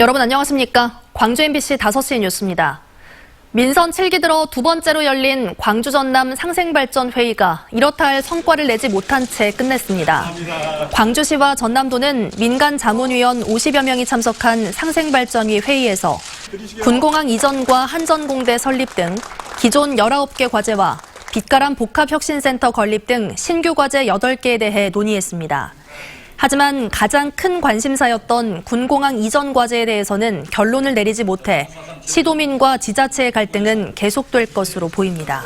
여러분 안녕하십니까? 광주 MBC 5시 뉴스입니다. 민선 7기 들어 두 번째로 열린 광주 전남 상생발전회의가 이렇다 할 성과를 내지 못한 채 끝냈습니다. 광주시와 전남도는 민간 자문위원 50여 명이 참석한 상생발전위 회의에서 군공항 이전과 한전공대 설립 등 기존 19개 과제와 빛가람 복합혁신센터 건립 등 신규 과제 8개에 대해 논의했습니다. 하지만 가장 큰 관심사였던 군공항 이전 과제에 대해서는 결론을 내리지 못해 시도민과 지자체의 갈등은 계속될 것으로 보입니다.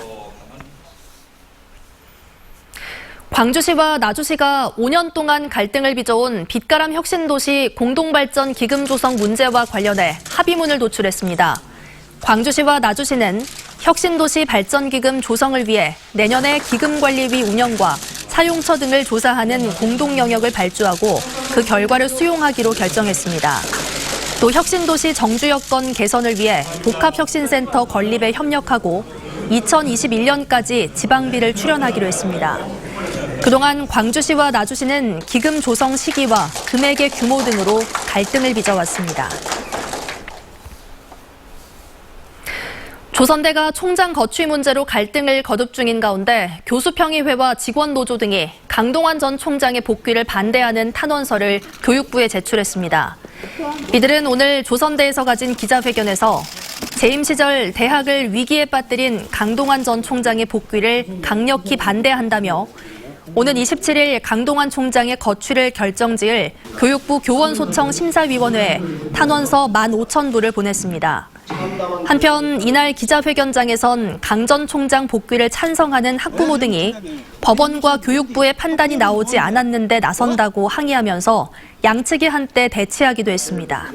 광주시와 나주시가 5년 동안 갈등을 빚어온 빛가람 혁신도시 공동발전 기금 조성 문제와 관련해 합의문을 도출했습니다. 광주시와 나주시는 혁신도시 발전기금 조성을 위해 내년에 기금관리위 운영과 사용처 등을 조사하는 공동 영역을 발주하고 그 결과를 수용하기로 결정했습니다. 또 혁신도시 정주 여건 개선을 위해 복합혁신센터 건립에 협력하고 2021년까지 지방비를 출연하기로 했습니다. 그동안 광주시와 나주시는 기금 조성 시기와 금액의 규모 등으로 갈등을 빚어왔습니다. 조선대가 총장 거취 문제로 갈등을 거듭 중인 가운데 교수평의회와 직원노조 등이 강동원 전 총장의 복귀를 반대하는 탄원서를 교육부에 제출했습니다. 이들은 오늘 조선대에서 가진 기자회견에서 재임 시절 대학을 위기에 빠뜨린 강동원 전 총장의 복귀를 강력히 반대한다며 오는 27일 강동원 총장의 거취를 결정지을 교육부 교원소청 심사위원회에 탄원서 15,000부를 보냈습니다. 한편 이날 기자회견장에선 강 전 총장 복귀를 찬성하는 학부모 등이 법원과 교육부의 판단이 나오지 않았는데 나선다고 항의하면서 양측이 한때 대치하기도 했습니다.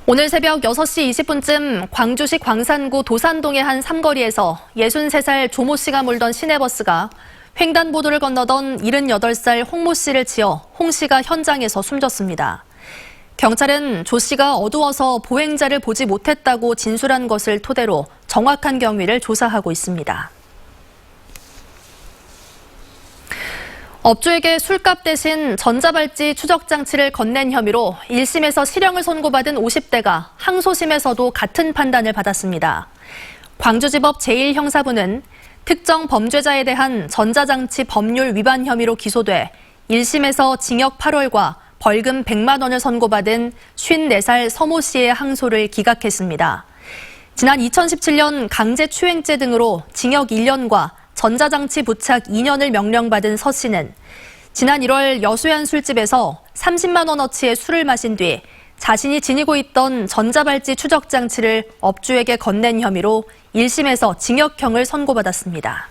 오늘 새벽 6시 20분쯤 광주시 광산구 도산동의 한 삼거리에서 63살 조모 씨가 몰던 시내버스가 횡단보도를 건너던 78살 홍모 씨를 치어 홍 씨가 현장에서 숨졌습니다. 경찰은 조 씨가 어두워서 보행자를 보지 못했다고 진술한 것을 토대로 정확한 경위를 조사하고 있습니다. 업주에게 술값 대신 전자발찌 추적장치를 건넨 혐의로 1심에서 실형을 선고받은 50대가 항소심에서도 같은 판단을 받았습니다. 광주지법 제1형사부는 특정 범죄자에 대한 전자장치 법률 위반 혐의로 기소돼 1심에서 징역 8월과 벌금 100만 원을 선고받은 54살 서모 씨의 항소를 기각했습니다. 지난 2017년 강제추행죄 등으로 징역 1년과 전자장치 부착 2년을 명령받은 서 씨는 지난 1월 여수한 술집에서 30만 원어치의 술을 마신 뒤 자신이 지니고 있던 전자발찌 추적장치를 업주에게 건넨 혐의로 1심에서 징역형을 선고받았습니다.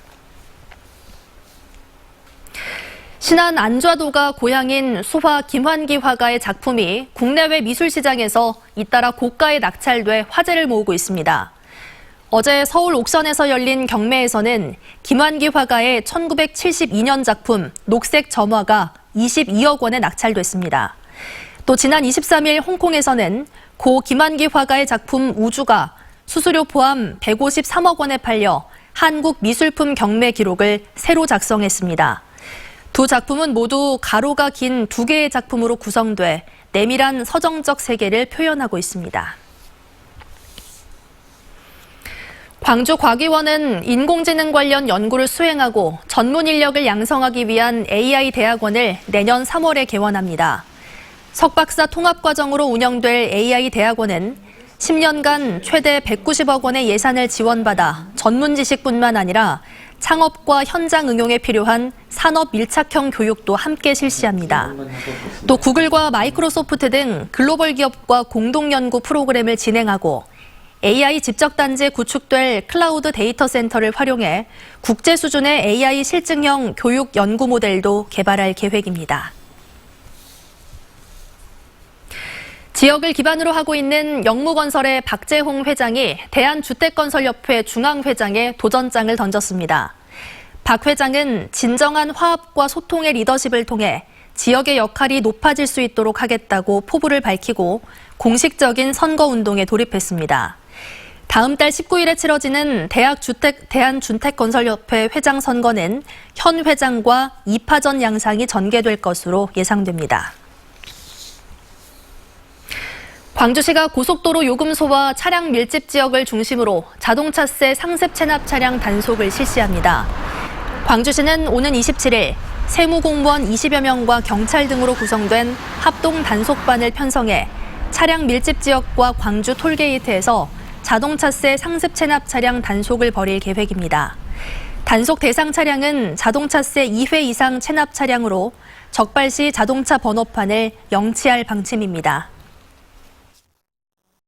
신안 안좌도가 고향인 수화 김환기 화가의 작품이 국내외 미술시장에서 잇따라 고가에 낙찰돼 화제를 모으고 있습니다. 어제 서울 옥션에서 열린 경매에서는 김환기 화가의 1972년 작품 녹색 점화가 22억 원에 낙찰됐습니다. 또 지난 23일 홍콩에서는 고 김환기 화가의 작품 우주가 수수료 포함 153억 원에 팔려 한국 미술품 경매 기록을 새로 작성했습니다. 두 작품은 모두 가로가 긴 2개의 작품으로 구성돼 내밀한 서정적 세계를 표현하고 있습니다. 광주과기원은 인공지능 관련 연구를 수행하고 전문 인력을 양성하기 위한 AI 대학원을 내년 3월에 개원합니다. 석박사 통합과정으로 운영될 AI 대학원은 10년간 최대 190억 원의 예산을 지원받아 전문 지식뿐만 아니라 창업과 현장 응용에 필요한 산업 밀착형 교육도 함께 실시합니다. 또 구글과 마이크로소프트 등 글로벌 기업과 공동 연구 프로그램을 진행하고 AI 집적단지에 구축될 클라우드 데이터 센터를 활용해 국제 수준의 AI 실증형 교육 연구 모델도 개발할 계획입니다. 지역을 기반으로 하고 있는 영무건설의 박재홍 회장이 대한주택건설협회 중앙회장에 도전장을 던졌습니다. 박 회장은 진정한 화합과 소통의 리더십을 통해 지역의 역할이 높아질 수 있도록 하겠다고 포부를 밝히고 공식적인 선거운동에 돌입했습니다. 다음 달 19일에 치러지는 대한주택건설협회 회장 선거는 현 회장과 2파전 양상이 전개될 것으로 예상됩니다. 광주시가 고속도로 요금소와 차량 밀집 지역을 중심으로 자동차세 상습 체납 차량 단속을 실시합니다. 광주시는 오는 27일 세무공무원 20여 명과 경찰 등으로 구성된 합동 단속반을 편성해 차량 밀집 지역과 광주 톨게이트에서 자동차세 상습 체납 차량 단속을 벌일 계획입니다. 단속 대상 차량은 자동차세 2회 이상 체납 차량으로 적발 시 자동차 번호판을 영치할 방침입니다.